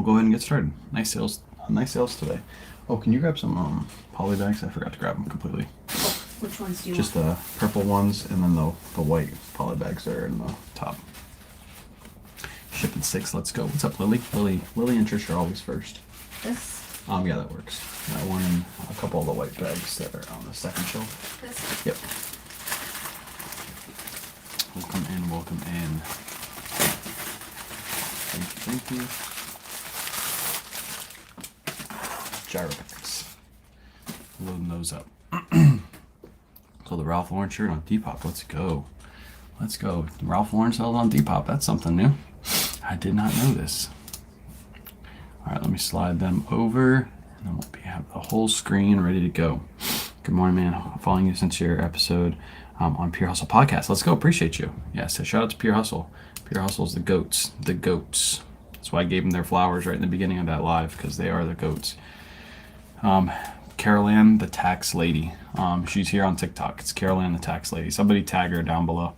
we'll go ahead and get started. Nice sales today. Oh, can you grab some poly bags? I forgot to grab them completely. Oh, which ones do you Just want? the purple ones and then the white poly bags there in the top. Shipping 6. Let's go. What's up, Lily? Lily and Trish are always first. This? Yeah, that works. That one and a couple of the white bags that are on the second shelf. This? Yep. Welcome in, welcome in. Thank you. Gyropex. Loading those up. So the Ralph Lauren shirt on Depop. Let's go. Let's go. Ralph Lauren sells on Depop. That's something new. I did not know this. All right, let me slide them over, and then we'll have the whole screen ready to go. Good morning, man. Following you since your episode on Pure Hustle Podcast. Let's go. Appreciate you. Yeah, so shout out to Pure Hustle. Pure Hustle's the goats. The goats. That's why I gave them their flowers right in the beginning of that live, because they are the goats. Carol Ann, the tax lady. She's here on TikTok. It's Carol Ann, the tax lady. Somebody tag her down below.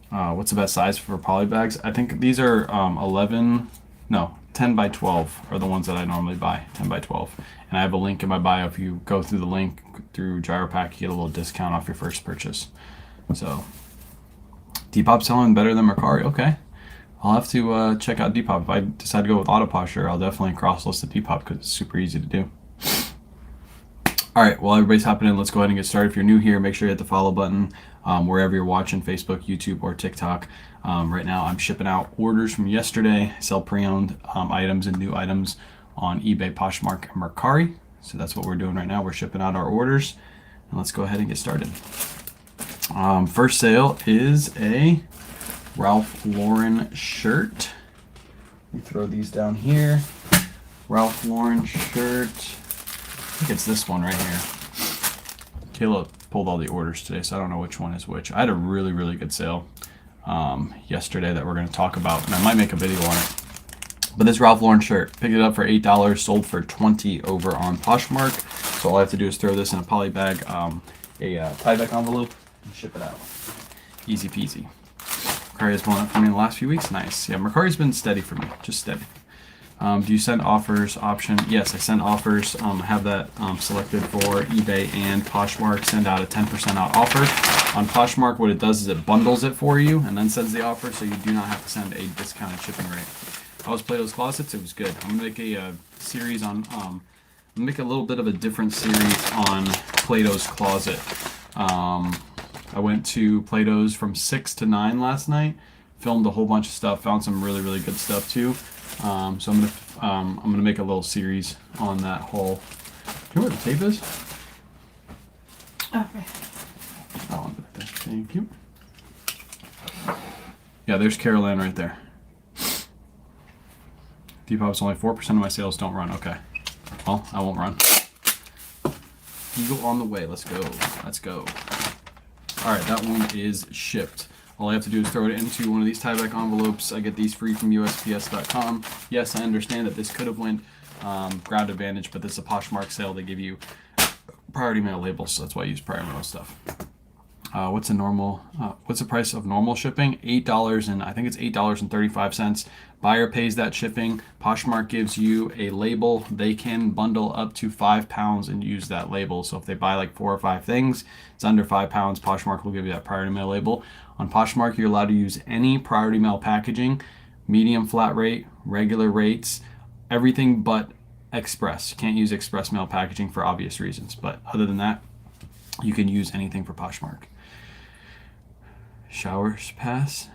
What's the best size for poly bags? I think these are 10 by 12 are the ones that I normally buy. 10 by 12. And I have a link in my bio. If you go through the link through Gyropack, you get a little discount off your first purchase. So Depop selling better than Mercari. Okay. I'll have to check out Depop. If I decide to go with Autoposture, I'll definitely cross-list the Depop because it's super easy to do. All right, well, everybody's hopping in. Let's go ahead and get started. If you're new here, make sure you hit the follow button wherever you're watching, Facebook, YouTube, or TikTok. Right now, I'm shipping out orders from yesterday. I sell pre-owned items and new items on eBay, Poshmark, and Mercari. So that's what we're doing right now. We're shipping out our orders. And let's go ahead and get started. First sale is a Ralph Lauren shirt. We throw these down here. Ralph Lauren shirt. I think it's this one right here. Kayla pulled all the orders today, so I don't know which one is which. I had a really, really good sale yesterday that we're going to talk about, and I might make a video on it. But this Ralph Lauren shirt, picked it up for $8, sold for $20 over on Poshmark. So all I have to do is throw this in a poly bag, a Tyvek envelope, and ship it out. Easy peasy. Mercari has blown up for me in the last few weeks. Nice. Yeah, Mercari's been steady for me, just steady. Do you send offers option? Yes, I send offers. I have that selected for eBay and Poshmark. Send out a 10% out offer. On Poshmark, what it does is it bundles it for you and then sends the offer, so you do not have to send a discounted shipping rate. I was Plato's Closets. It was good. I'm gonna make a series on. Make a little bit of a different series on Plato's Closet. I went to Plato's from 6 to 9 last night. Filmed a whole bunch of stuff. Found some really, really good stuff too. So I'm gonna make a little series on that haul. Do you know where the tape is? Okay. That one right there. Thank you. Yeah, there's Carol Ann right there. Depop's only 4% of my sales don't run. Okay. Well, I won't run. Eagle on the way. Let's go. Let's go. All right, that one is shipped. All I have to do is throw it into one of these Tyvek envelopes. I get these free from USPS.com. Yes, I understand that this could have went Ground Advantage, but this is a Poshmark sale. They give you priority mail labels, so that's why I use priority mail stuff. What's the price of normal shipping? $8, and I think it's $8.35. Buyer pays that shipping. Poshmark gives you a label. They can bundle up to 5 pounds and use that label. So if they buy like 4 or 5 things, it's under 5 pounds, Poshmark will give you that priority mail label. On Poshmark, you're allowed to use any priority mail packaging, medium flat rate, regular rates, everything but express. You can't use express mail packaging for obvious reasons, but other than that, you can use anything for Poshmark. Showers Pass.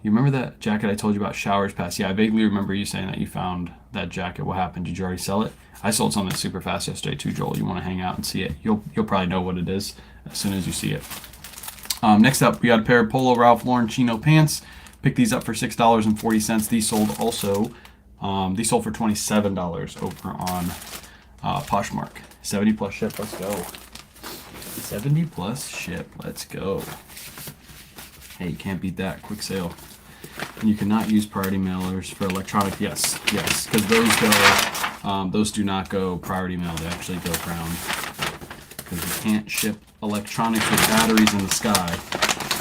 You remember that jacket I told you about, Showers Pass? Yeah, I vaguely remember you saying that you found that jacket. What happened? Did you already sell it? I sold something super fast yesterday too, Joel. You want to hang out and see it? You'll probably know what it is as soon as you see it. Next up, we got a pair of Polo Ralph Lauren Chino pants. Picked these up for $6.40. These sold also. These sold for $27 over on Poshmark. 70 plus ship. Let's go. 70 plus ship. Let's go. Hey, you can't beat that. Quick sale. And you cannot use priority mailers for electronic. Yes, because those do not go priority mail. They actually go ground. Because you can't ship electronics with batteries in the sky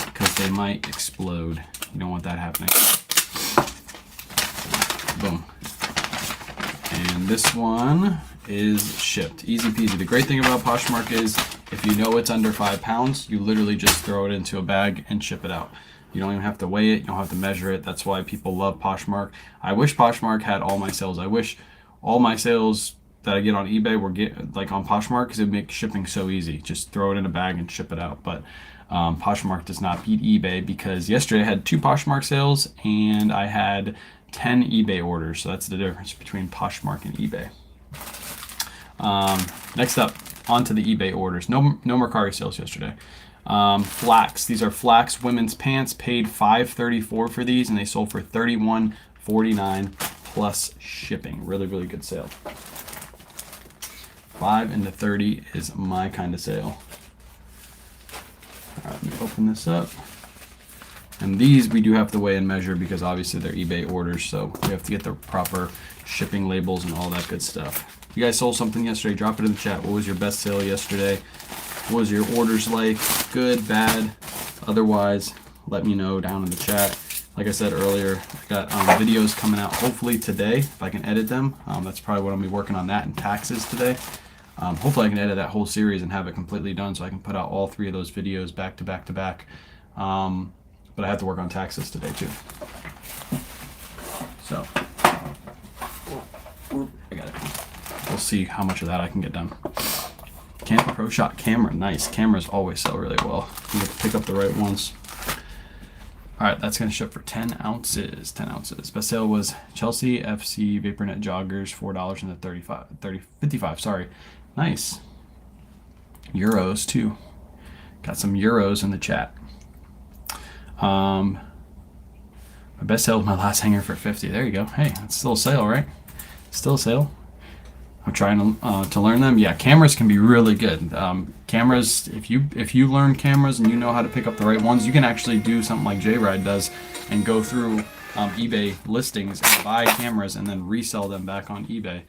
because they might explode. You don't want that happening. Boom. this one is shipped. Easy peasy. The great thing about Poshmark is if you know it's under 5 pounds, you literally just throw it into a bag and ship it out. You don't even have to weigh it. You don't have to measure it. That's why people love Poshmark. I wish Poshmark had all my sales. I wish all my sales that I get on eBay were like on Poshmark, because it would make shipping so easy. Just throw it in a bag and ship it out. But Poshmark does not beat eBay, because yesterday I had 2 Poshmark sales and I had 10 eBay orders. So that's the difference between Poshmark and eBay. Next up, onto the eBay orders. No Mercari sales yesterday. Flax. These are Flax women's pants. Paid $5.34 for these, and they sold for $31.49 plus shipping. Really, really good sale. 5 into 30 is my kind of sale. All right, let me open this up. And these we do have to weigh and measure, because obviously they're eBay orders, so we have to get the proper shipping labels and all that good stuff. If you guys sold something yesterday, drop it in the chat. What was your best sale yesterday? What was your orders like? Good, bad? Otherwise, let me know down in the chat. Like I said earlier, I got videos coming out hopefully today, if I can edit them. That's probably what I'll be working on, that and taxes today. Hopefully I can edit that whole series and have it completely done, so I can put out all 3 of those videos back to back to back. But I have to work on taxes today too. So, I got it. We'll see how much of that I can get done. Pro Shot camera, nice. Cameras always sell really well. You have to pick up the right ones. All right, that's gonna ship for 10 ounces. 10 ounces. Best sale was Chelsea FC VaporNet joggers, $4.55. Sorry, nice. Euros too. Got some euros in the chat. My best sale was my last hanger for 50. There you go. Hey, it's still a sale, right? Still a sale. I'm trying to learn them. Yeah, cameras can be really good. Cameras, if you learn cameras and you know how to pick up the right ones, you can actually do something like J-Ride does and go through eBay listings and buy cameras and then resell them back on eBay.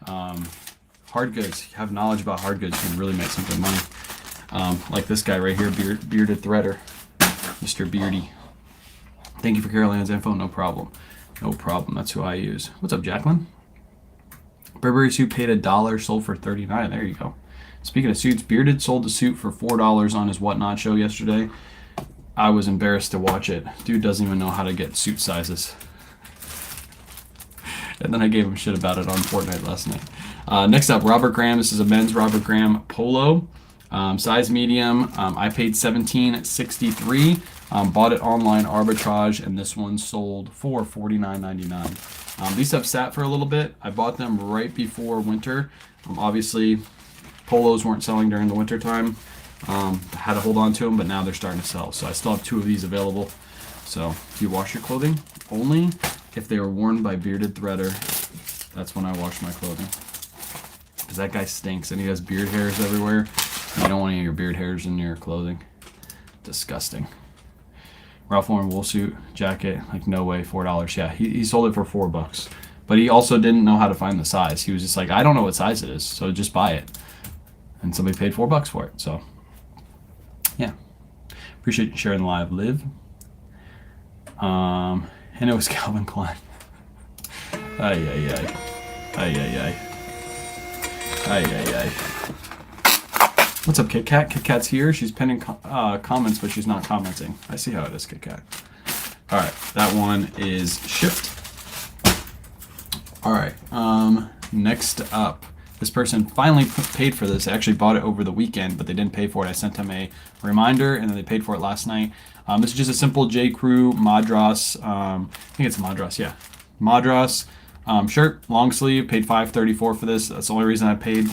Hard goods, have knowledge about hard goods, you can really make some good money. Like this guy right here, Bearded Threader, Mr. Beardy. Thank you for Caroline's info. No problem. No problem. That's who I use. What's up, Jacqueline? Burberry suit paid $1, sold for $39. There you go. Speaking of suits, Bearded sold the suit for $4 on his Whatnot show yesterday. I was embarrassed to watch it. Dude doesn't even know how to get suit sizes. And then I gave him shit about it on Fortnite last night. Next up, Robert Graham. This is a men's Robert Graham polo. Size medium. I paid $17.63. Bought it online arbitrage, and this one sold for $49.99. These have sat for a little bit. I bought them right before winter. Obviously, polos weren't selling during the winter time. I had to hold on to them, but now they're starting to sell. So I still have 2 of these available. So if you wash your clothing, only if they were worn by Bearded Threader, that's when I wash my clothing. Because that guy stinks and he has beard hairs everywhere. You don't want any of your beard hairs in your clothing. Disgusting. Ralph Lauren wool suit, jacket, like no way, $4. Yeah, he sold it for $4. But he also didn't know how to find the size. He was just like, I don't know what size it is, so just buy it. And somebody paid $4 for it, so yeah. Appreciate you sharing the live, Liv. And it was Calvin Klein. Ay, ay, ay. Ay, ay, ay. Ay, ay, ay. What's up, Kit Kat? Kit Kat's here. She's pinning comments, but she's not commenting. I see how it is, Kit Kat. All right, that one is shipped. All right, next up, this person finally paid for this. They actually bought it over the weekend, but they didn't pay for it. I sent them a reminder, and then they paid for it last night. This is just a simple J. Crew Madras. I think it's Madras, yeah. Madras shirt, long sleeve. Paid $5.34 for this. That's the only reason I paid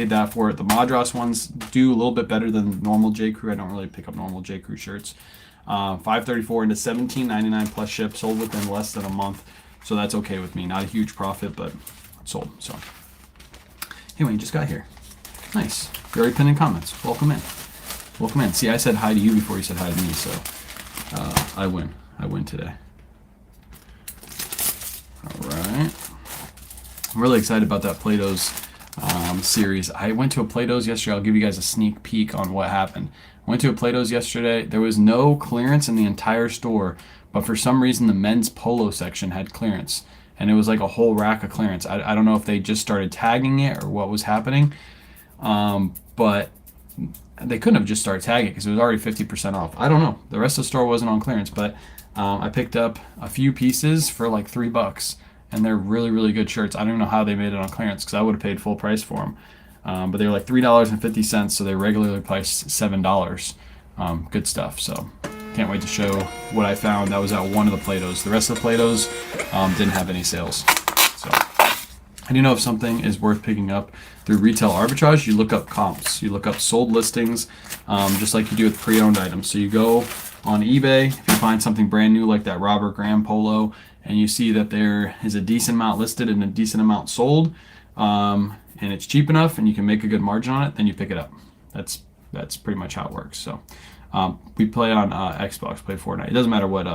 that for it. The Madras ones do a little bit better than normal J. Crew. I don't really pick up normal J. Crew shirts. $5.34 into $17.99 plus ship. Sold within less than a month, so that's okay with me. Not a huge profit, but sold. So, hey, Wayne, just got here. Nice. You're already pinning comments. Welcome in. Welcome in. See, I said hi to you before you said hi to me, so I win. I win today. All right. I'm really excited about that Play-Dohs series. I went to a Play-Dohs yesterday. I'll give you guys a sneak peek on what happened. I went to a Play-Dohs yesterday. There was no clearance in the entire store, but for some reason the men's polo section had clearance. and it was like a whole rack of clearance. I don't know if they just started tagging it or what was happening, but they couldn't have just started tagging it because it was already 50% off. I don't know. The rest of the store wasn't on clearance, but I picked up a few pieces for like $3, and they're really, really good shirts. I don't even know how they made it on clearance because I would have paid full price for them. But they were like $3.50, so they regularly priced $7. Good stuff. So can't wait to show what I found. That was at one of the Play-Dohs. The rest of the Play-Dohs didn't have any sales. So, and you know, if something is worth picking up through retail arbitrage, you look up comps. You look up sold listings, just like you do with pre-owned items. So you go on eBay, if you find something brand new like that Robert Graham polo, and you see that there is a decent amount listed and a decent amount sold, and it's cheap enough and you can make a good margin on it, then you pick it up. That's pretty much how it works. So we play on Xbox, play Fortnite. It doesn't matter what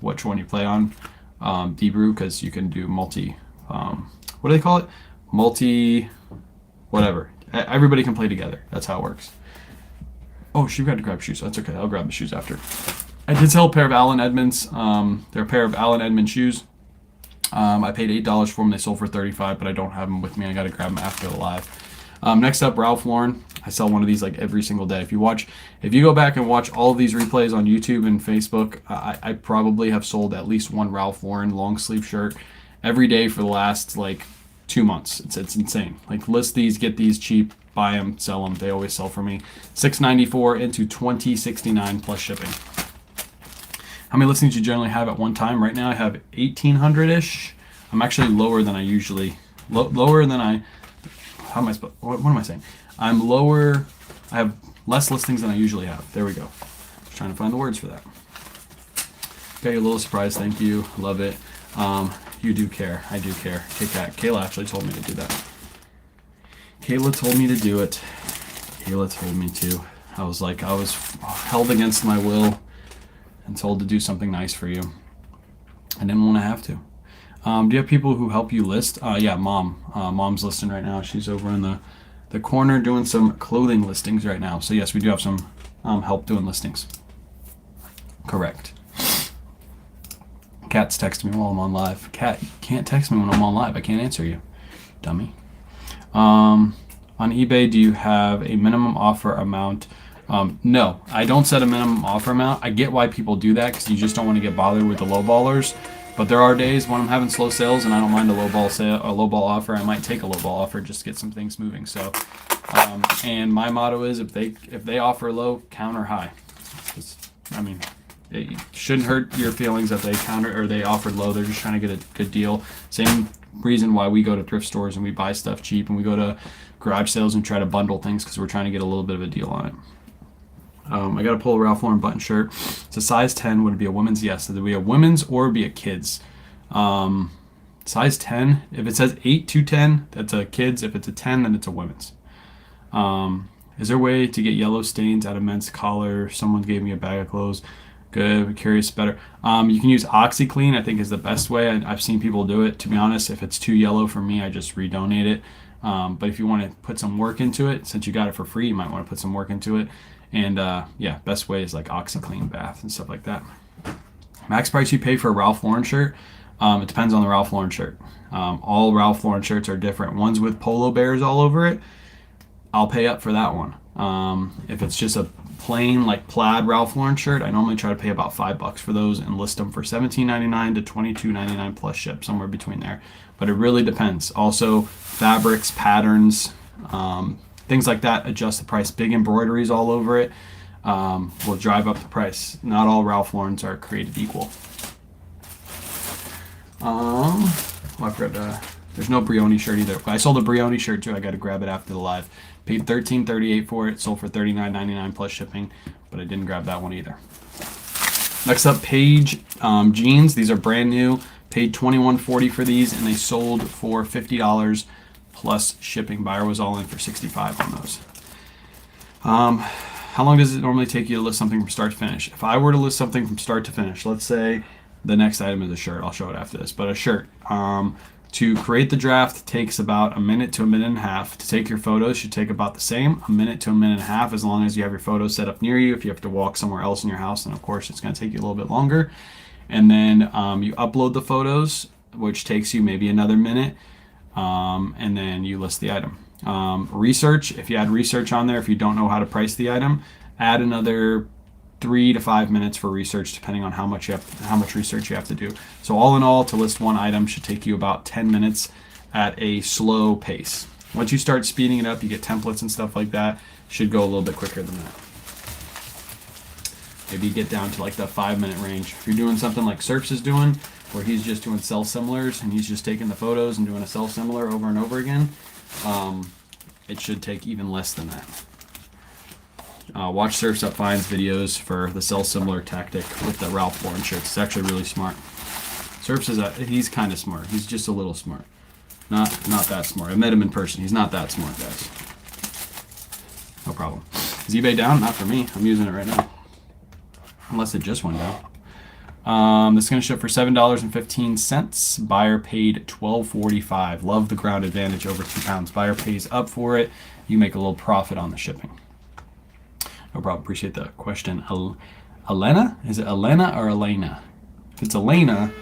which one you play on, Debrew, because you can do multi, what do they call it? Multi, whatever. Everybody can play together. That's how it works. Oh, she got to grab shoes. That's okay. I'll grab the shoes after. I did sell a pair of Allen Edmonds. They're a pair of Allen Edmonds shoes. I paid $8 for them. They sold for $35, but I don't have them with me. I got to grab them after the live. Next up, Ralph Lauren. I sell one of these like every single day. If you go back and watch all of these replays on YouTube and Facebook, I probably have sold at least one Ralph Lauren long sleeve shirt every day for the last like 2 months. It's insane. Like, list these, get these cheap, buy them, sell them. They always sell for me. $6.94 into $20.69 plus shipping. How many listings do you generally have at one time? Right now I have 1,800-ish. I'm actually lower than I usually, lower than I, how am I, what am I saying? I'm lower, I have less listings than I usually have. There we go. Just trying to find the words for that. Okay, a little surprise, thank you, love it. You do care, I do care. Kayla actually told me to do that. Kayla told me to do it. Kayla told me to. I was held against my will and told to do something nice for you. I didn't want to have to. Do you have people who help you list? Yeah, Mom. Mom's listing right now. She's over in the corner doing some clothing listings right now. So yes, we do have some help doing listings. Correct. Cat's texting me while I'm on live. Cat, you can't text me when I'm on live. I can't answer you, dummy. On eBay, do you have a minimum offer amount? No, I don't set a minimum offer amount. I get why people do that because you just don't want to get bothered with the low ballers. But there are days when I'm having slow sales and I don't mind a low ball offer. I might take a low ball offer just to get some things moving. So, and my motto is if they offer low, counter high. It shouldn't hurt your feelings that they counter or they offered low. They're just trying to get a good deal. Same reason why we go to thrift stores and we buy stuff cheap and we go to garage sales and try to bundle things because we're trying to get a little bit of a deal on it. I got to pull a Ralph Lauren button shirt. It's a size 10. Would it be a women's? Yes. Would it be a women's or would it be a kid's? Size 10. If it says 8 to 10, that's a kid's. If it's a 10, then it's a women's. Is there a way to get yellow stains out of men's collar? Someone gave me a bag of clothes. Good. Curious better. You can use OxyClean, I think is the best way. I've seen people do it. To be honest, if it's too yellow for me, I just redonate it. But if you want to put some work into it, since you got it for free, you might want to put some work into it. And yeah, best way is like OxyClean bath and stuff like that. Max price you pay for a Ralph Lauren shirt? It depends on the Ralph Lauren shirt. All Ralph Lauren shirts are different. Ones with polo bears all over it, I'll pay up for that one. If it's just a plain like plaid Ralph Lauren shirt, I normally try to pay about $5 for those and list them for $17.99 to $22.99 plus ship, somewhere between there. But it really depends. Also, fabrics, patterns, things like that adjust the price. Big embroideries all over it will drive up the price. Not all Ralph Laurens are created equal. There's no Brioni shirt either. I sold a Brioni shirt too. I got to grab it after the live. Paid $13.38 for it. Sold for $39.99 plus shipping, but I didn't grab that one either. Next up, Paige jeans. These are brand new. Paid $21.40 for these, and they sold for $50 plus shipping. Buyer was all in for $65 on those. How long does it normally take you to list something from start to finish? If I were to list something from start to finish, let's say the next item is a shirt. I'll show it after this, but a shirt. To create the draft takes about a minute to a minute and a half. To take your photos should take about the same, a minute to a minute and a half, as long as you have your photos set up near you. If you have to walk somewhere else in your house, then of course it's going to take you a little bit longer. And then you upload the photos which takes you maybe another minute, and then you list the item. Research, if you add research on there, if you don't know how to price the item, add another 3 to 5 minutes for research, depending on how much research you have to do. So all in all, to list one item should take you about 10 minutes at a slow pace. Once you start speeding it up, you get templates and stuff like that, should go a little bit quicker than that. Maybe you get down to like the 5-minute range. If you're doing something like Surfs is doing, where he's just doing cell similars and he's just taking the photos and doing a cell similar over and over again, it should take even less than that. Watch Surfs Up Fine's videos for the cell similar tactic with the Ralph Lauren shirts. It's actually really smart. Surfs he's kind of smart. He's just a little smart. Not that smart. I met him in person. He's not that smart, guys. No problem. Is eBay down? Not for me. I'm using it right now. Unless it just went down. This is going to ship for $7.15. Buyer paid $12.45. Love the ground advantage over 2 pounds. Buyer pays up for it. You make a little profit on the shipping. No problem. Appreciate the question. Elena? Is it Elena or Elena? If it's Elena,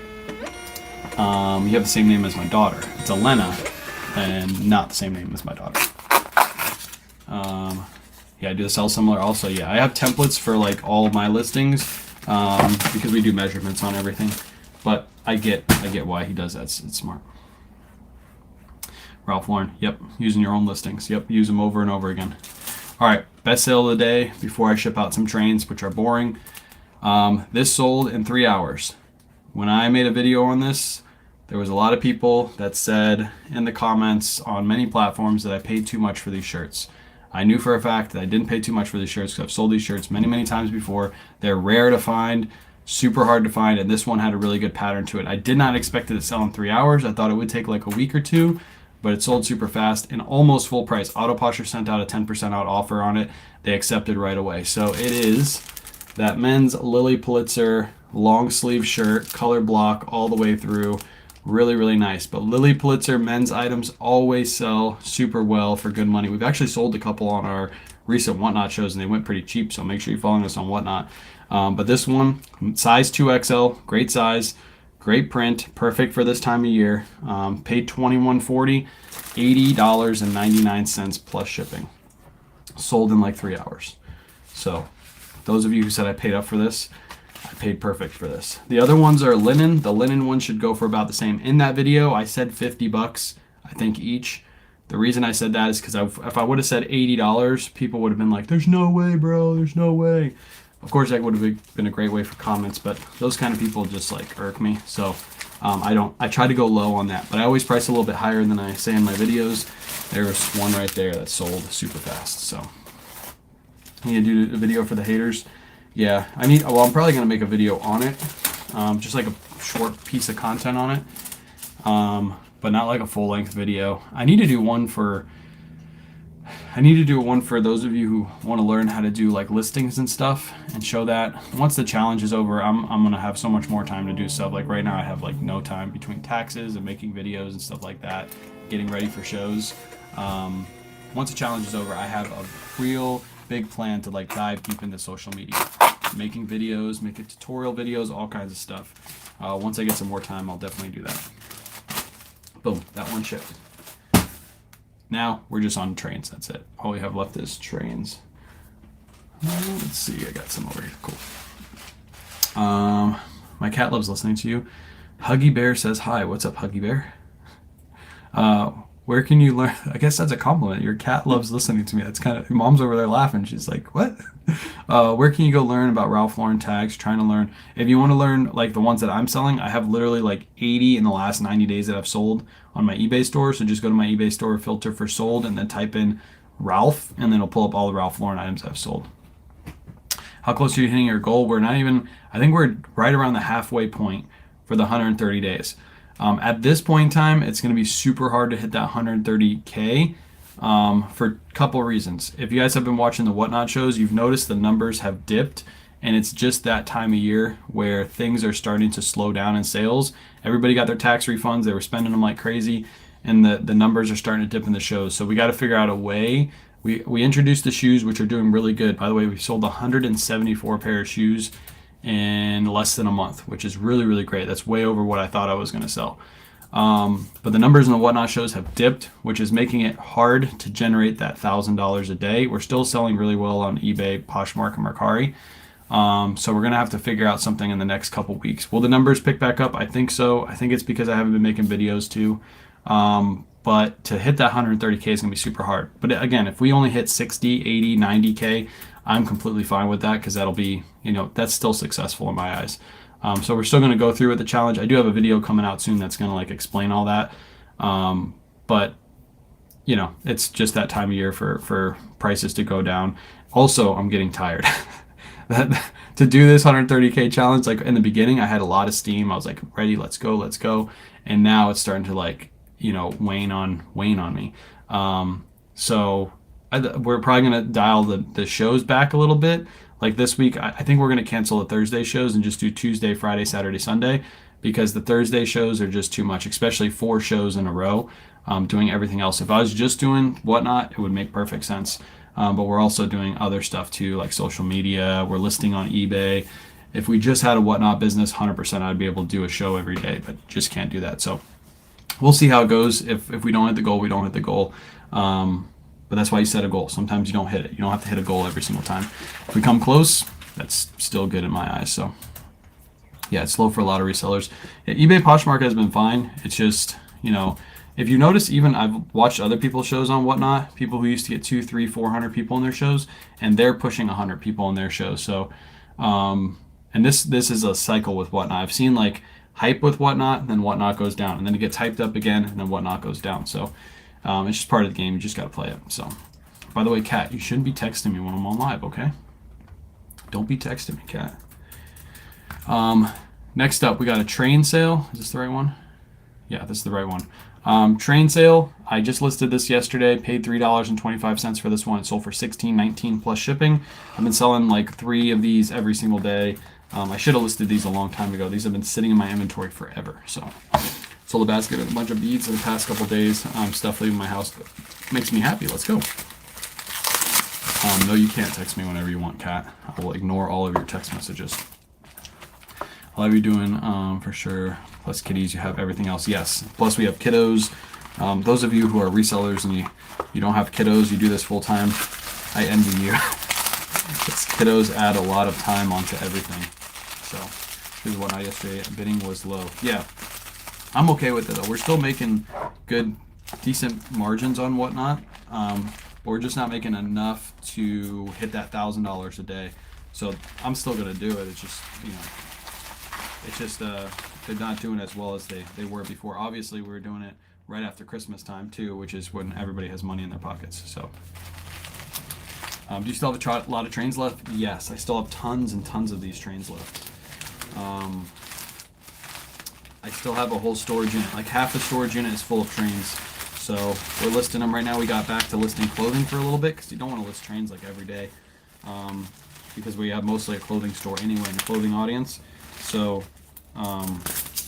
you have the same name as my daughter. It's Elena, and not the same name as my daughter. Yeah, I do the cell similar also. Yeah, I have templates for like all of my listings because we do measurements on everything. But I get why he does that. It's smart. Ralph Lauren. Yep, using your own listings. Yep, use them over and over again. All right, best sale of the day before I ship out some trains, which are boring. This sold in 3 hours. When I made a video on this, there was a lot of people that said in the comments on many platforms that I paid too much for these shirts. I knew for a fact that I didn't pay too much for these shirts because I've sold these shirts many, many times before. They're rare to find, super hard to find, and this one had a really good pattern to it. I did not expect it to sell in 3 hours. I thought it would take like a week or two, but it sold super fast and almost full price. Autoposher sent out a 10% out offer on it. They accepted right away. So it is that men's Lilly Pulitzer long sleeve shirt, color block all the way through. Really, really nice. But Lilly Pulitzer men's items always sell super well for good money. We've actually sold a couple on our recent Whatnot shows and they went pretty cheap, so make sure you're following us on Whatnot. But this one, size 2XL, great size, great print, perfect for this time of year. Paid $21.40, $80.99 plus shipping. Sold in like 3 hours. So those of you who said I paid up for this, I paid perfect for this. The other ones are linen. The linen one should go for about the same. In that video, I said $50, I think each. The reason I said that is because if I would have said $80, people would have been like, there's no way, bro, there's no way. Of course, that would have been a great way for comments, but those kind of people just like irk me. So I try to go low on that, but I always price a little bit higher than I say in my videos. There's one right there that sold super fast. So I need to do a video for the haters. Yeah, I'm probably going to make a video on it, just like a short piece of content on it, but not like a full-length video. I need to do one for those of you who want to learn how to do like listings and stuff and show that. Once the challenge is over, I'm going to have so much more time to do stuff. Like right now I have like no time between taxes and making videos and stuff like that, getting ready for shows. Once the challenge is over, I have a real big plan to like dive deep into social media, making videos, making tutorial videos, all kinds of stuff. Once I get some more time, I'll definitely do that. Boom, that one shipped. Now we're just on trains. That's it. All we have left is trains. Let's see. I got some over here. Cool. My cat loves listening to you. Huggy Bear says hi. What's up, Huggy Bear? Where can you learn? I guess that's a compliment. Your cat loves listening to me. That's kind of, mom's over there laughing. She's like, what? Where can you go learn about Ralph Lauren tags? Trying to learn. If you want to learn like the ones that I'm selling, I have literally like 80 in the last 90 days that I've sold on my eBay store. So just go to my eBay store, filter for sold, and then type in Ralph, and then it'll pull up all the Ralph Lauren items I've sold. How close are you hitting your goal? We're not even, I think we're right around the halfway point for the 130 days. At this point in time, it's going to be super hard to hit that 130K for a couple of reasons. If you guys have been watching the Whatnot shows, you've noticed the numbers have dipped, and it's just that time of year where things are starting to slow down in sales. Everybody got their tax refunds. They were spending them like crazy, and the numbers are starting to dip in the shows. So we got to figure out a way. We introduced the shoes, which are doing really good. By the way, we sold 174 pair of shoes in less than a month, which is really, really great. That's way over what I thought I was going to sell. But the numbers in the Whatnot shows have dipped, which is making it hard to generate that $1,000 a day. We're still selling really well on eBay, Poshmark, and Mercari. So we're gonna have to figure out something in the next couple weeks. Will the numbers pick back up? I think so. I think it's because I haven't been making videos too. But to hit that 130K is gonna be super hard. But again, if we only hit 60, 80, 90K, I'm completely fine with that because that'll be, that's still successful in my eyes. So we're still gonna go through with the challenge. I do have a video coming out soon that's gonna explain all that. But it's just that time of year for prices to go down. Also, I'm getting tired. To do this 130K challenge, in the beginning, I had a lot of steam. I was ready, let's go. And now it's starting to wane on me. So we're probably gonna dial the shows back a little bit. This week, I think we're gonna cancel the Thursday shows and just do Tuesday, Friday, Saturday, Sunday, because the Thursday shows are just too much, especially 4 shows in a row. Doing everything else. If I was just doing Whatnot, it would make perfect sense. But we're also doing other stuff too, like social media. We're listing on eBay. If we just had a Whatnot business, 100% I'd be able to do a show every day, but just can't do that. So we'll see how it goes. If we don't hit the goal, we don't hit the goal. But that's why you set a goal. Sometimes you don't hit it. You don't have to hit a goal every single time. If we come close, that's still good in my eyes. So yeah, it's slow for a lot of resellers. Yeah, eBay Poshmark has been fine. It's just, if you notice, even I've watched other people's shows on Whatnot, people who used to get 200, 300, 400 people in their shows, and they're pushing 100 people in their shows. So, and this is a cycle with Whatnot. I've seen hype with Whatnot, and then Whatnot goes down, and then it gets hyped up again, and then Whatnot goes down. So, it's just part of the game. You just got to play it. So, by the way, Kat, you shouldn't be texting me when I'm on live, okay? Don't be texting me, Kat. Next up, we got a train sale. Is this the right one? Yeah, this is the right one. Train sale. I just listed this yesterday. Paid $3.25 for this one. It sold for $16.19 plus shipping. I've been selling 3 of these every single day. I should have listed these a long time ago. These have been sitting in my inventory forever. So, sold a basket of a bunch of beads in the past couple days. Stuff leaving my house that makes me happy. Let's go. No, you can't text me whenever you want, Kat. I will ignore all of your text messages. I'll have you doing for sure. Plus kitties, you have everything else. Yes. Plus we have kiddos. Those of you who are resellers and you don't have kiddos, you do this full time, I envy you. Because kiddos add a lot of time onto everything. So here's what I yesterday. Bidding was low. Yeah, I'm okay with it though. We're still making good, decent margins on Whatnot. But we're just not making enough to hit that $1,000 a day. So I'm still gonna do it. It's just they're not doing as well as they were before. Obviously, we were doing it right after Christmas time too, which is when everybody has money in their pockets. So, do you still have a lot of trains left? Yes, I still have tons and tons of these trains left. I still have a whole storage unit. Half the storage unit is full of trains. So we're listing them right now. We got back to listing clothing for a little bit because you don't want to list trains every day, because we have mostly a clothing store anyway in the clothing audience. So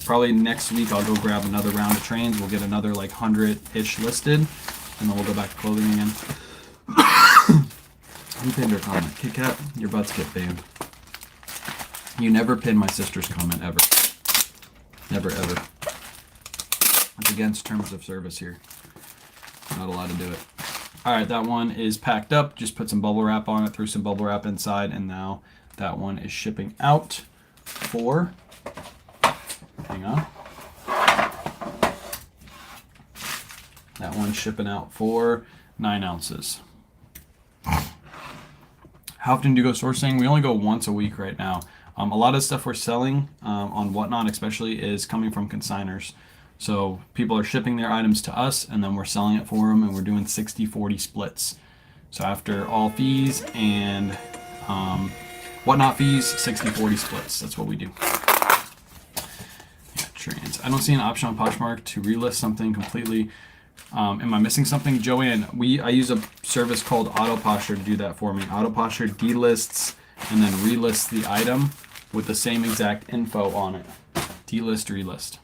probably next week I'll go grab another round of trains. We'll get another 100-ish listed, and then we'll go back to clothing again. Who pinned her comment? Kit Kat, your butts get banned. You never pin my sister's comment ever. Never ever. It's against terms of service here. Not allowed to do it. Alright, that one is packed up. Just put some bubble wrap on it, threw some bubble wrap inside, and now that one is shipping out for, hang on. That one's shipping out for 9 ounces. How often do you go sourcing? We only go once a week right now. A lot of stuff we're selling on Whatnot especially is coming from consigners. So people are shipping their items to us and then we're selling it for them, and we're doing 60-40 splits. So after all fees and Whatnot fees, 60-40 splits. That's what we do. Yeah, trains. I don't see an option on Poshmark to relist something completely. Am I missing something? Joanne, I use a service called Autoposture to do that for me. Autoposture delists and then relists the item with the same exact info on it. Delist, relist.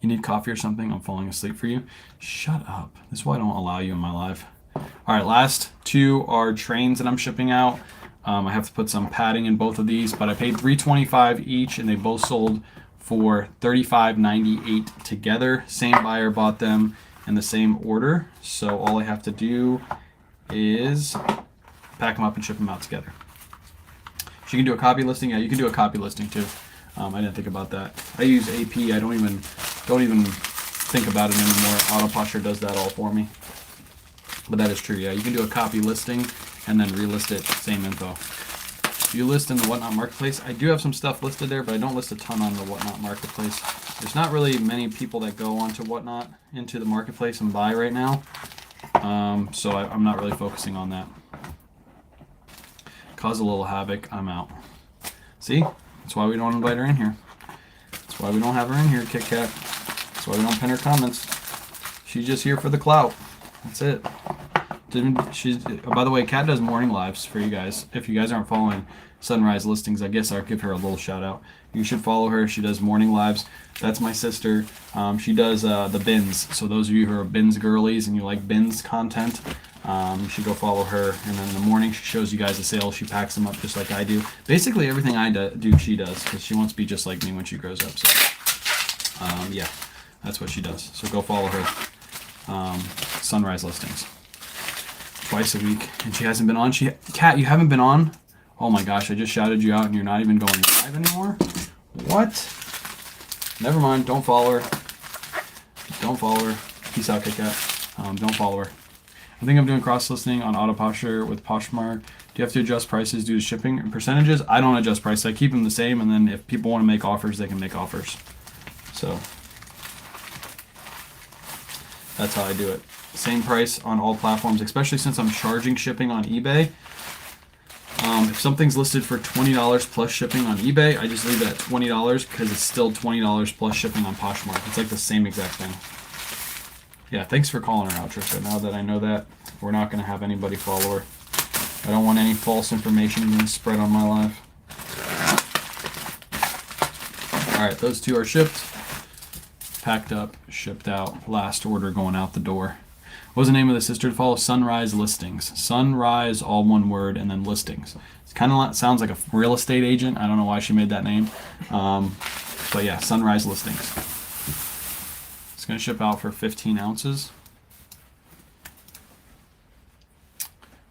You need coffee or something? I'm falling asleep for you. Shut up. This is why I don't allow you in my live. All right, last 2 are trains that I'm shipping out. I have to put some padding in both of these, but I paid $3.25 each, and they both sold for $35.98 together. Same buyer bought them in the same order. So all I have to do is pack them up and ship them out together. She can do a copy listing. Yeah, you can do a copy listing too. I didn't think about that. I use AP. I don't even think about it anymore. Autoposture does that all for me. But that is true. Yeah, you can do a copy listing and then relist it. Same info. If you list in the Whatnot Marketplace, I do have some stuff listed there, but I don't list a ton on the Whatnot Marketplace. There's not really many people that go onto Whatnot into the marketplace and buy right now. So I'm not really focusing on that. Cause a little havoc, I'm out. See? That's why we don't invite her in here. That's why we don't have her in here, Kit Kat. That's why we don't pin her comments. She's just here for the clout. That's it. By the way, Kat does morning lives for you guys. If you guys aren't following Sunrise Listings, I guess I'll give her a little shout out. You should follow her. She does morning lives. That's my sister. She does the bins. So those of you who are bins girlies and you like bins content, you should go follow her. And then in the morning, she shows you guys the sales. She packs them up just like I do. Basically, everything I do, she does, because she wants to be just like me when she grows up. So, yeah, that's what she does. So go follow her. Sunrise Listings. Twice a week. And she hasn't been on. Kat, you haven't been on? Oh my gosh, I just shouted you out and you're not even going live anymore? What? Never mind. Don't follow her. Don't follow her. Peace out, Kit Kat. Don't follow her. I think I'm doing cross-listening on Autoposture with Poshmark. Do you have to adjust prices due to shipping and percentages? I don't adjust prices. I keep them the same, and then if people want to make offers, they can make offers. So that's how I do it. Same price on all platforms, especially since I'm charging shipping on eBay. If something's listed for $20 plus shipping on eBay, I just leave it at $20 because it's still $20 plus shipping on Poshmark. It's like the same exact thing. Yeah, thanks for calling her out, Trisha. Now that I know that, we're not going to have anybody follow her. I don't want any false information being spread on my live. Alright, those two are shipped. Packed up, shipped out. Last order going out the door. What was the name of the sister to follow? Sunrise Listings. Sunrise, all one word, and then Listings. It kind of sounds like a real estate agent. I don't know why she made that name. But yeah, Sunrise Listings. It's going to ship out for 15 ounces.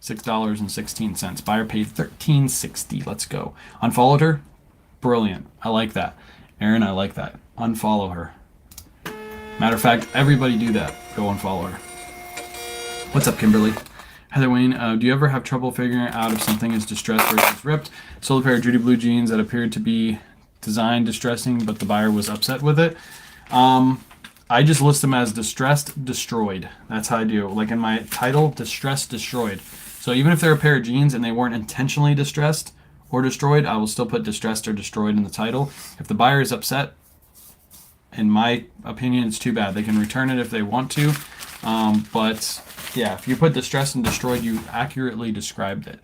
$6.16. Buyer paid $13.60. Let's go. Unfollowed her? Brilliant. I like that. Aaron, I like that. Unfollow her. Matter of fact, everybody do that. Go unfollow her. What's up, Kimberly? Heather Wayne, do you ever have trouble figuring out if something is distressed versus ripped? Sold a pair of Judy Blue jeans that appeared to be designed distressing, but the buyer was upset with it. I just list them as distressed, destroyed. That's how I do. Like in my title, distressed, destroyed. So even if they're a pair of jeans and they weren't intentionally distressed or destroyed, I will still put distressed or destroyed in the title. If the buyer is upset, in my opinion, it's too bad. They can return it if they want to. But yeah, if you put distressed and destroyed, you accurately described it.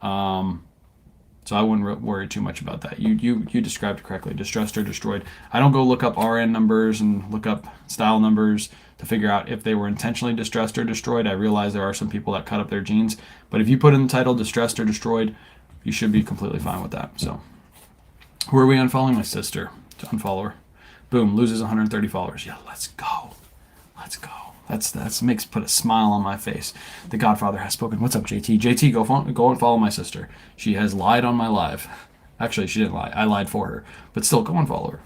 So I wouldn't worry too much about that. You described it correctly, distressed or destroyed. I don't go look up RN numbers and look up style numbers to figure out if they were intentionally distressed or destroyed. I realize there are some people that cut up their jeans, but if you put in the title distressed or destroyed, you should be completely fine with that. So who are we unfollowing? My sister. To unfollow her. Boom, loses 130 followers. Yeah, let's go. Let's go. That's makes put a smile on my face. The Godfather has spoken. What's up, JT? JT, go and follow my sister. She has lied on my live. Actually, she didn't lie. I lied for her. But still, go and follow her.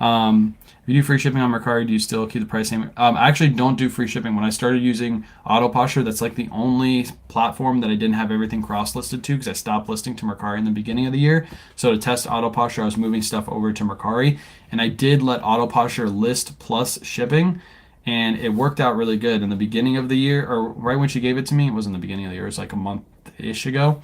If you do free shipping on Mercari, do you still keep the price same? I actually don't do free shipping. When I started using Autoposture, that's like the only platform that I didn't have everything cross-listed to because I stopped listing to Mercari in the beginning of the year. So to test Autoposture, I was moving stuff over to Mercari. And I did let Autoposture list plus shipping. And it worked out really good in the beginning of the year, or right when she gave it to me. It wasn't the beginning of the year. It was like a month-ish ago.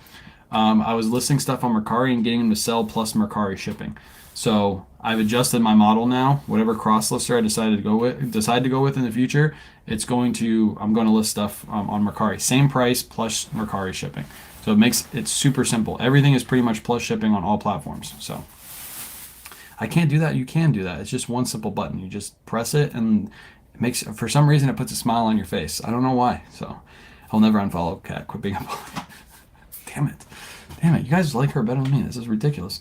I was listing stuff on Mercari and getting them to sell plus Mercari shipping. So I've adjusted my model now. Whatever cross-lister I decide to go with in the future, I'm going to list stuff on Mercari. Same price plus Mercari shipping. So it makes it super simple. Everything is pretty much plus shipping on all platforms. So I can't do that. You can do that. It's just one simple button. You just press it and it makes, for some reason, it puts a smile on your face. I don't know why. So I'll never unfollow Kat. Quit being a bully. Damn it. You guys like her better than me. This is ridiculous.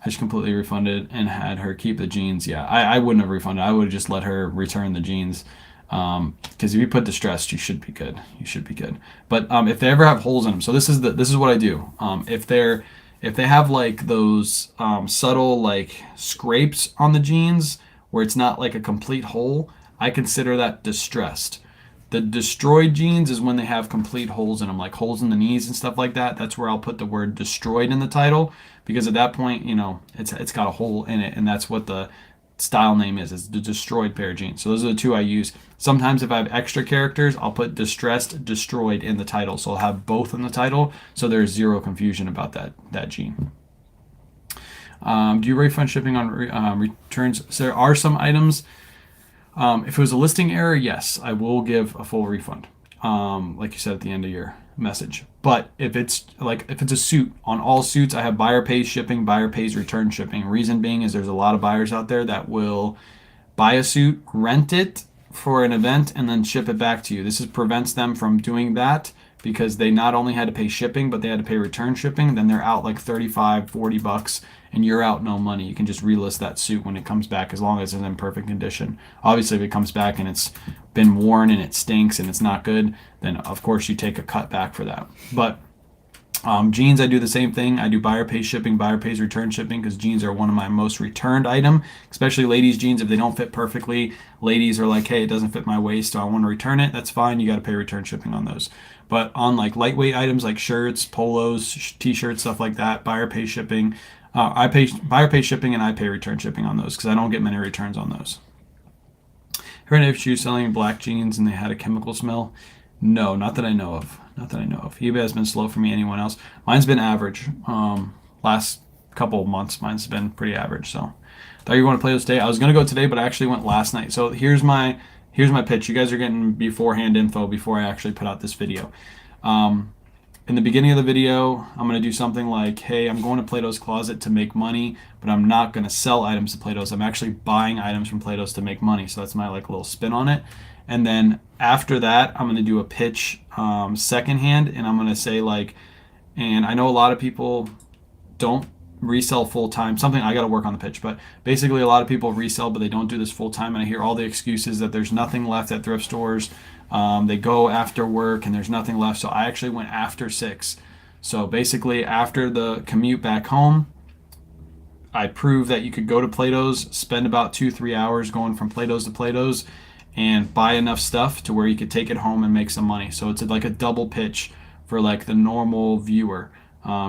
I just completely refunded and had her keep the jeans. Yeah, I wouldn't have refunded. I would have just let her return the jeans. Because if you put distressed, you should be good. You should be good. But if they ever have holes in them, so this is what I do. If they have like those subtle like scrapes on the jeans where it's not like a complete hole, I consider that distressed. The destroyed jeans is when they have complete holes in them, like holes in the knees and stuff like that. That's where I'll put the word destroyed in the title because at that point, you know, it's got a hole in it, and that's what the style name is the destroyed pair of jeans. So those are the two I use. Sometimes if I have extra characters, I'll put distressed, destroyed in the title. So I'll have both in the title, so there's zero confusion about that jean. Do you refund shipping on returns? So there are some items. If it was a listing error, yes, I will give a full refund. Like you said at the end of your message. But if it's a suit, on all suits, I have buyer pays shipping, buyer pays return shipping. Reason being is there's a lot of buyers out there that will buy a suit, rent it for an event, and then ship it back to you. This prevents them from doing that because they not only had to pay shipping, but they had to pay return shipping. Then they're out like 35, 40 bucks, and you're out no money. You can just relist that suit when it comes back as long as it's in perfect condition. Obviously, if it comes back and it's been worn and it stinks and it's not good, then of course you take a cut back for that. But jeans, I do the same thing. I do buyer pays shipping, buyer pays return shipping because jeans are one of my most returned item, especially ladies' jeans. If they don't fit perfectly, ladies are like, hey, it doesn't fit my waist, so I want to return it. That's fine. You got to pay return shipping on those. But on like lightweight items like shirts, polos, t-shirts, stuff like that, buyer pays shipping. I pay buyer pays shipping and I pay return shipping on those because I don't get many returns on those. Heard of shoes selling black jeans and they had a chemical smell? No, not that I know of. Not that I know of. eBay has been slow for me. Anyone else? Mine's been average. Last couple of months, mine's been pretty average. So, thought you were going to play this today. I was going to go today, but I actually went last night. So here's my pitch. You guys are getting beforehand info before I actually put out this video. In the beginning of the video, I'm going to do something like, hey, I'm going to Plato's Closet to make money, but I'm not going to sell items to Plato's. I'm actually buying items from Plato's to make money. So that's my like little spin on it. And then after that, I'm going to do a pitch secondhand, and I'm going to say like, and I know a lot of people don't resell full time. Something I got to work on the pitch, but basically a lot of people resell, but they don't do this full time. And I hear all the excuses that there's nothing left at thrift stores. They go after work and there's nothing left. So I actually went after 6. So basically after the commute back home, I proved that you could go to Plato's, spend about 2-3 hours going from Plato's to Plato's, and buy enough stuff to where you could take it home and make some money. So it's like a double pitch for like the normal viewer.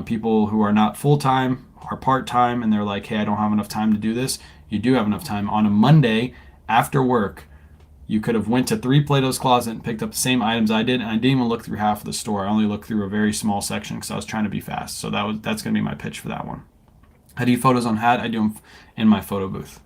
People who are not full-time, are part-time, and they're like, hey, I don't have enough time to do this. You do have enough time. On a Monday after work, you could have went to 3 Plato's Closet and picked up the same items I did, and I didn't even look through half of the store. I only looked through a very small section because I was trying to be fast. So that's going to be my pitch for that one. I do photos on Hat. I do them in my photo booth.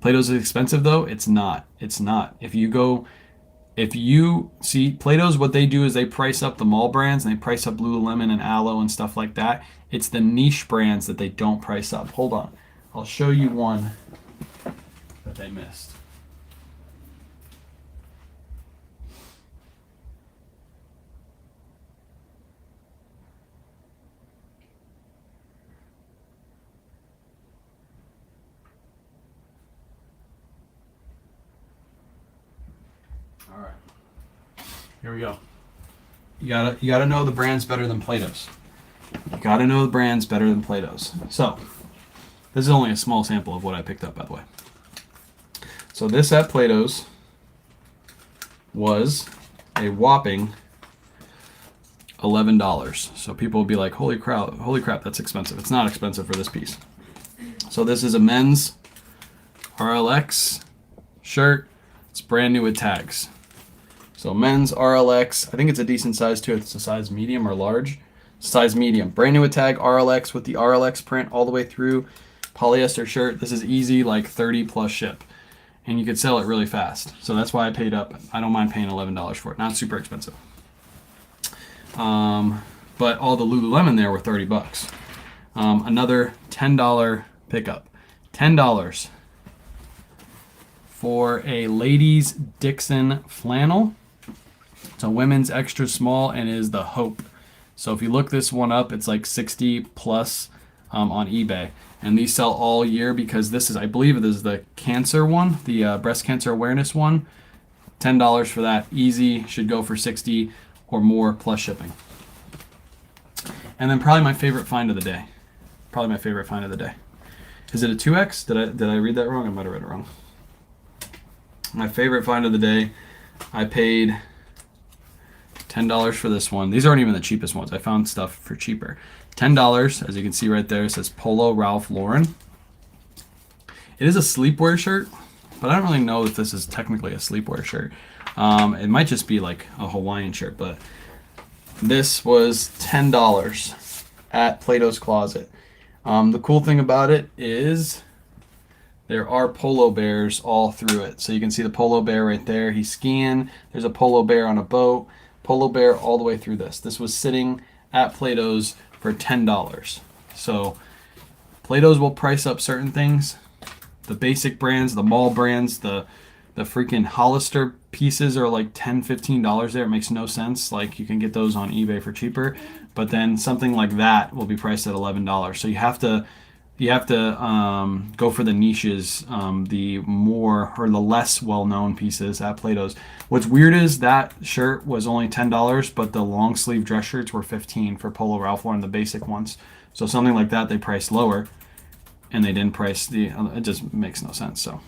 Plato's is expensive though. It's not. It's not. If you see Plato's, what they do is they price up the mall brands and they price up Lululemon and Aloe and stuff like that. It's the niche brands that they don't price up. Hold on. I'll show you one that they missed. All right, here we go. You gotta know the brands better than Plato's. You gotta know the brands better than Plato's. So this is only a small sample of what I picked up, by the way. So this at Plato's was a whopping $11. So people will be like, holy crap, that's expensive. It's not expensive for this piece. So this is a men's RLX shirt. It's brand new with tags. So men's RLX, I think it's a decent size too. It's a size medium or large. Size medium. Brand new with tag, RLX with the RLX print all the way through. Polyester shirt. This is easy, like 30 plus ship. And you could sell it really fast. So that's why I paid up. I don't mind paying $11 for it. Not super expensive. But all the Lululemon there were 30 bucks. Another $10 pickup. $10 for a ladies Dixon flannel. It's a women's extra small and is the Hope. So if you look this one up, it's like 60 plus. on eBay. And these sell all year because this is, I believe this is the cancer one, the breast cancer awareness one. $10 for that. Easy, should go for 60 or more plus shipping. And then probably my favorite find of the day. Is it a 2X? Did I read that wrong? I might have read it wrong. My favorite find of the day, I paid $10 for this one. These aren't even the cheapest ones. I found stuff for cheaper. $10, as you can see right there, it says Polo Ralph Lauren. It is a sleepwear shirt, but I don't really know if this is technically a sleepwear shirt. It might just be like a Hawaiian shirt, but this was $10 at Plato's Closet. The cool thing about it is there are polo bears all through it. So you can see the polo bear right there. He's skiing. There's a polo bear on a boat. Polo bear all the way through this. This was sitting at Plato's for $10. So Plato's will price up certain things. The basic brands, the mall brands, the freaking Hollister pieces are like $10, $15 there. It makes no sense. Like you can get those on eBay for cheaper. But then something like that will be priced at $11. So you have to go for the niches, the more or the less well-known pieces at Plato's. What's weird is that shirt was only $10, but the long sleeve dress shirts were $15 for Polo Ralph Lauren, the basic ones. So something like that they priced lower, and they didn't price the. It just makes no sense. So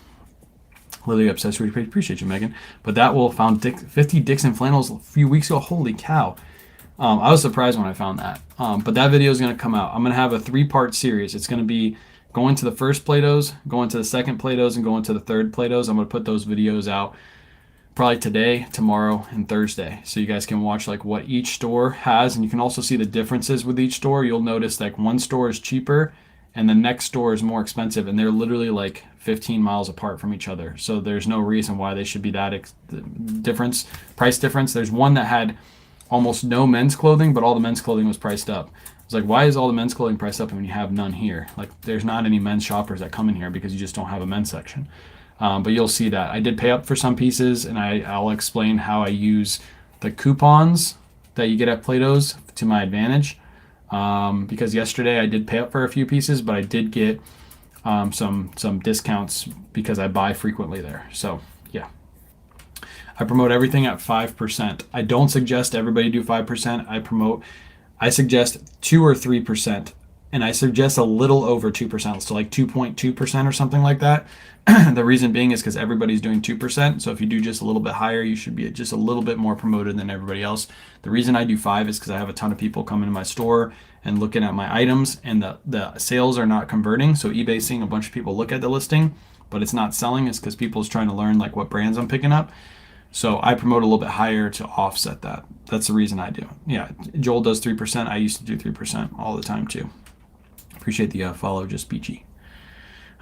Lily Obsessed, we appreciate you, Megan. But that will found 50 Dixon flannels a few weeks ago. Holy cow! I was surprised when I found that. But that video is going to come out. I'm going to have a 3-part series. It's going to be going to the first Plato's, going to the second Plato's, and going to the third Plato's. I'm going to put those videos out probably today, tomorrow, and Thursday. So you guys can watch like what each store has, and you can also see the differences with each store. You'll notice like one store is cheaper and the next store is more expensive, and they're literally like 15 miles apart from each other. So there's no reason why they should be that price difference. There's one that had almost no men's clothing, but all the men's clothing was priced up. It's like, why is all the men's clothing priced up when you have none here? Like, there's not any men's shoppers that come in here because you just don't have a men's section. But you'll see that. I did pay up for some pieces, and I'll explain how I use the coupons that you get at Plato's to my advantage. Because yesterday I did pay up for a few pieces, but I did get some discounts because I buy frequently there. So, yeah. I promote everything at 5%. I don't suggest everybody do 5%. I suggest 2 or 3%, and I suggest a little over 2%, so like 2.2% or something like that. The reason being is because everybody's doing 2%, so if you do just a little bit higher, you should be just a little bit more promoted than everybody else. The reason I do 5 is because I have a ton of people coming to my store and looking at my items, and the sales are not converting, so eBay's seeing a bunch of people look at the listing, but it's not selling. It's because people's trying to learn like what brands I'm picking up. So I promote a little bit higher to offset that. That's the reason I do. Yeah, Joel does 3%. I used to do 3% all the time too. Appreciate the follow, just peachy.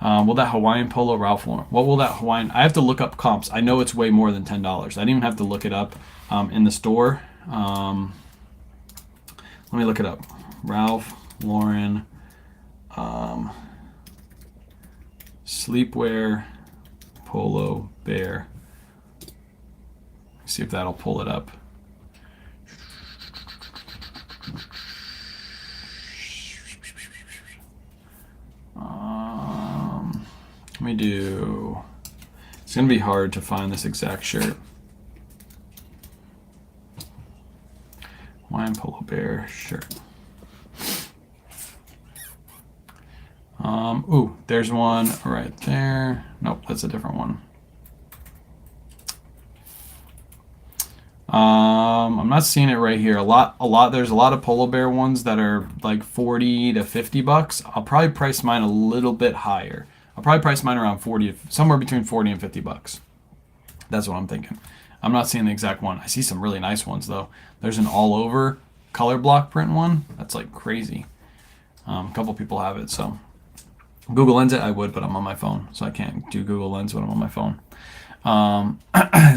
Will that Hawaiian Polo Ralph Lauren? What will that Hawaiian? I have to look up comps. I know it's way more than $10. I didn't even have to look it up in the store. Let me look it up. Ralph Lauren sleepwear polo bear. See if that'll pull it up. Let me do. It's gonna be hard to find this exact shirt. Hawaiian Polo Bear shirt. Ooh, there's one right there. Nope, that's a different one. I'm not seeing it right here. There's a lot of Polo Bear ones that are like 40 to 50 bucks. I'll probably price mine a little bit higher. I'll probably price mine around 40, somewhere between 40 and 50 bucks. That's what I'm thinking. I'm not seeing the exact one. I see some really nice ones though. There's an all over color block print one. That's like crazy. A couple people have it, so Google Lens it, I would, but I'm on my phone, so I can't do Google Lens when I'm on my phone.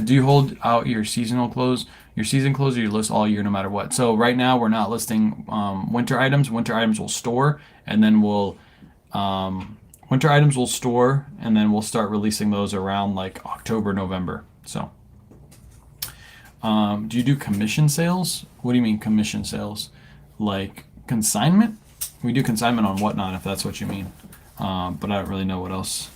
Do you hold out your seasonal clothes, your season clothes, or you list all year no matter what? So right now we're not listing winter items. Winter items will store, and then we'll start releasing those around like October, November. So, do you do commission sales? What do you mean commission sales? Like consignment? We do consignment on Whatnot if that's what you mean, but I don't really know what else.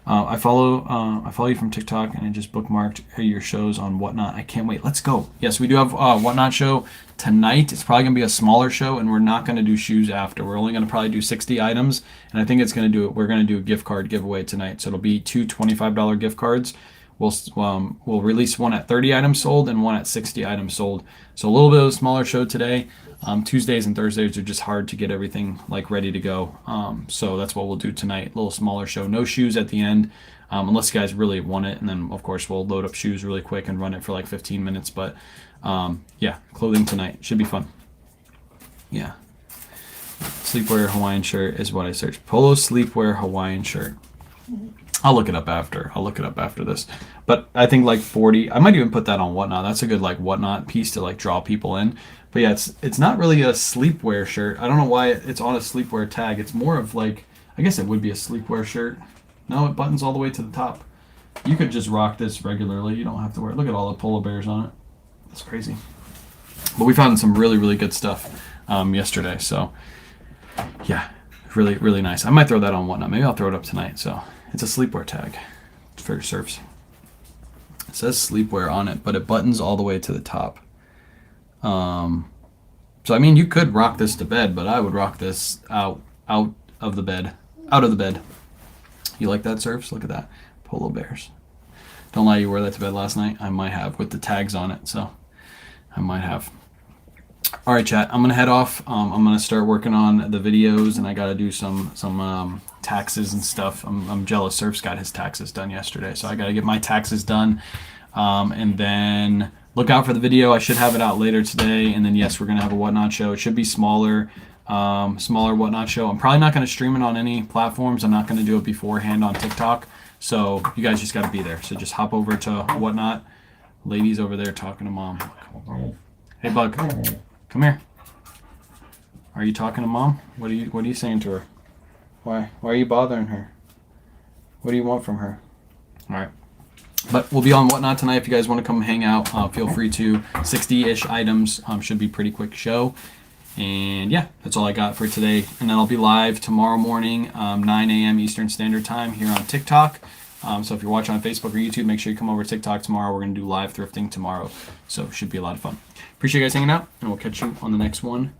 I follow you from TikTok, and I just bookmarked your shows on Whatnot. I can't wait. Let's go. Yes, we do have Whatnot show tonight. It's probably gonna be a smaller show, and we're not gonna do shoes after. We're only gonna probably do 60 items, and I think we're gonna do a gift card giveaway tonight. So it'll be two $25 gift cards. We'll release one at 30 items sold and one at 60 items sold. So a little bit of a smaller show today. Tuesdays and Thursdays are just hard to get everything like ready to go. So that's what we'll do tonight. A little smaller show. No shoes at the end, unless you guys really want it. And then of course we'll load up shoes really quick and run it for like 15 minutes. But yeah, clothing tonight should be fun. Yeah. Sleepwear Hawaiian shirt is what I searched. Polo sleepwear Hawaiian shirt. I'll look it up after this. But I think like 40. I might even put that on Whatnot. That's a good like Whatnot piece to like draw people in. But yeah, it's not really a sleepwear shirt. I don't know why it's on a sleepwear tag. It's more of like, I guess it would be a sleepwear shirt. No, it buttons all the way to the top. You could just rock this regularly. You don't have to wear it. Look at all the polar bears on it. That's crazy. But we found some really, really good stuff yesterday. So yeah, really, really nice. I might throw that on Whatnot. Maybe I'll throw it up tonight. So it's a sleepwear tag for surfs. It says sleepwear on it, but it buttons all the way to the top. So I mean, you could rock this to bed, but I would rock this out of the bed. You like that, surfs? Look at that. Polo bears. Don't lie, you wore that to bed last night. I might have, with the tags on it, so I might have. All right, chat. I'm gonna head off. I'm gonna start working on the videos, and I gotta do some taxes and stuff. I'm jealous. Surf's got his taxes done yesterday, so I gotta get my taxes done, and then look out for the video. I should have it out later today, and then yes, we're gonna have a Whatnot show. It should be smaller Whatnot show. I'm probably not gonna stream it on any platforms. I'm not gonna do it beforehand on TikTok. So you guys just gotta be there. So just hop over to Whatnot. Ladies over there talking to mom. Hey, Bug. Come here. Are you talking to mom? What are you saying to her? Why are you bothering her? What do you want from her? All right. But we'll be on Whatnot tonight. If you guys want to come hang out, feel free to. 60-ish items. Should be a pretty quick show. And yeah, that's all I got for today. And then I'll be live tomorrow morning, 9 a.m. Eastern Standard Time here on TikTok. So if you're watching on Facebook or YouTube, make sure you come over to TikTok tomorrow. We're going to do live thrifting tomorrow. So it should be a lot of fun. Appreciate you guys hanging out, and we'll catch you on the next one.